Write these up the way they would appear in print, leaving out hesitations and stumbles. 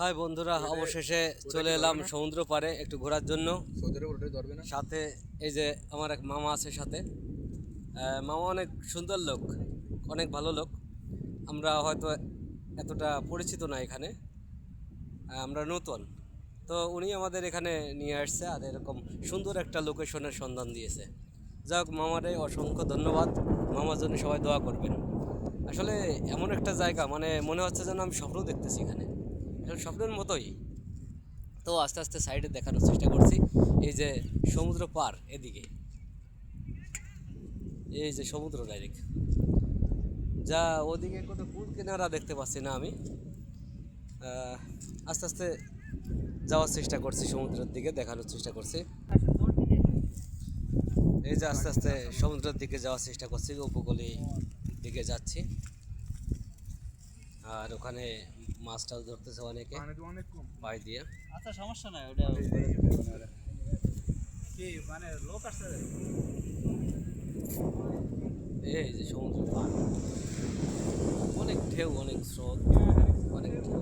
High বন্ধুরা, অবশেষে চলে এলাম সমুদ্র পাড়ে একটু ঘোরার জন্য। সাথে এই যে আমার এক মামা আছে সাথে। মামা অনেক সুন্দর লোক, অনেক ভালো লোক। আমরা হয়তো এতটা পরিচিত না এখানে, আমরা নতুন। তো উনি আমাদের এখানে নিয়ে আসছে আর এরকম সুন্দর একটা লোকেশনের সন্ধান দিয়েছে। যাই হোক, মামারে অসংখ্য ধন্যবাদ। মামার জন্য সবাই দোয়া করবেন। আসলে এমন একটা জায়গা, মানে মনে হচ্ছে যেন আমি স্বপ্ন দেখতেছি এখানে, আসলে স্বপ্নের মতোই। তো আস্তে আস্তে সাইডে দেখানোর চেষ্টা করছি। এই যে সমুদ্র পার, এদিকে এই যে সমুদ্র ডাইরেক্ট, যা ওদিকে কোনো কুল কিনারা দেখতে পাচ্ছি না আমি। আস্তে আস্তে যাওয়ার চেষ্টা করছি, সমুদ্রের দিকে দেখানোর চেষ্টা করছি। এই যে আস্তে আস্তে সমুদ্রের দিকে যাওয়ার চেষ্টা করছি, উপকূলের দিকে যাচ্ছি। আর ওখানে মাছটাও ধরতেছে অনেকে পাই দিয়ে। আচ্ছা, সমস্যা নাই, ওটা কি মানে লোক আসছে। এই যে সমুদ্র পার, অনেক ঢেউ, অনেক স্রোত, অনেক ঢেউ।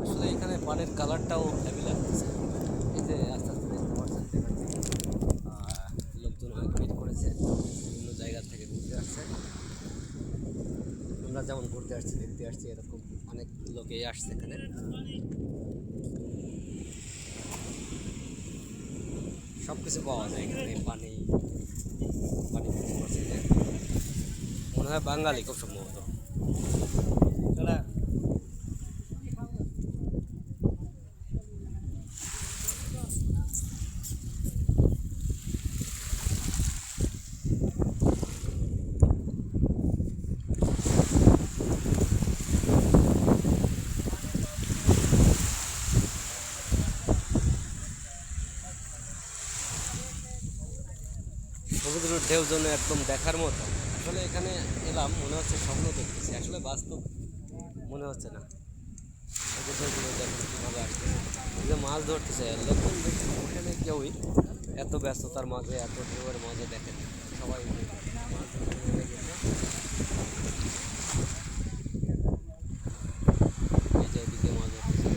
আসলে এখানে পানির কালারটাও হেভি লাগতেছে। এই যে আস্তে আস্তে দেখতে পাচ্ছেন, লোকজন অনেক ভিড় করেছে, বিভিন্ন জায়গা থেকে ঘুরতে আসছে। আমরা যেমন ঘুরতে আসছি, দেখতে আসছি, এরকম অনেক লোকেই আসছে এখানে। সব কিছু পাওয়া যায় এখানে, পানি পানি বুঝতে পারছি যে মনে হয় বাঙালি খুব সম্ভবত। সমুদ্রের ঢেউ জন্য একদম দেখার মতো। আসলে এখানে এলাম, মনে হচ্ছে স্বপ্ন দেখতেছি, আসলে বাস্তব মনে হচ্ছে না। এই যে ঢেউগুলো দেখুন কীভাবে আসতেছে, এই যে মাছ ধরতেছে লোকজন, দেখছি এখানে কেউই এত ব্যস্ততার মাঝে, এত ঢেউয়ের মাঝে দেখেন সবাই মাছ ধরতে নেমে গেছে। এই যে এদিকে মাছ ধরতেছে।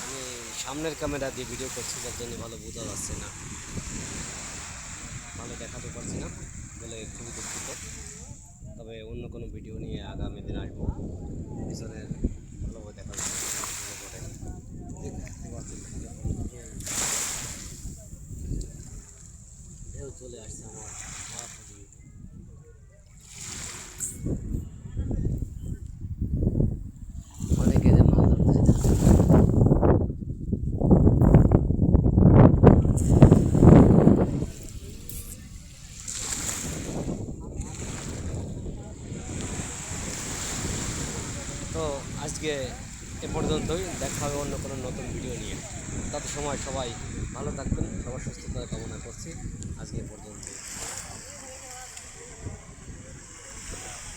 আমি সামনের ক্যামেরা দিয়ে ভিডিও করছি, যার জন্য ভালো বোঝা যাচ্ছে না, ভালো দেখাতে পারছি না বলে খুবই দুঃখিত। তবে অন্য কোনো ভিডিও নিয়ে আগামী দিন আসবো, পিছনের ভালোভাবে দেখা যাচ্ছে। ঢেউ চলে আসছে আমার পা পর্যন্ত। অনেকে যে মাছ ধরতেছে। তো আজকে এ পর্যন্তই, দেখা হবে অন্য কোনো নতুন ভিডিও নিয়ে। তত সময় সবাই ভালো থাকবেন, সবার সুস্থতা কামনা করছি। আজকে এ পর্যন্তই।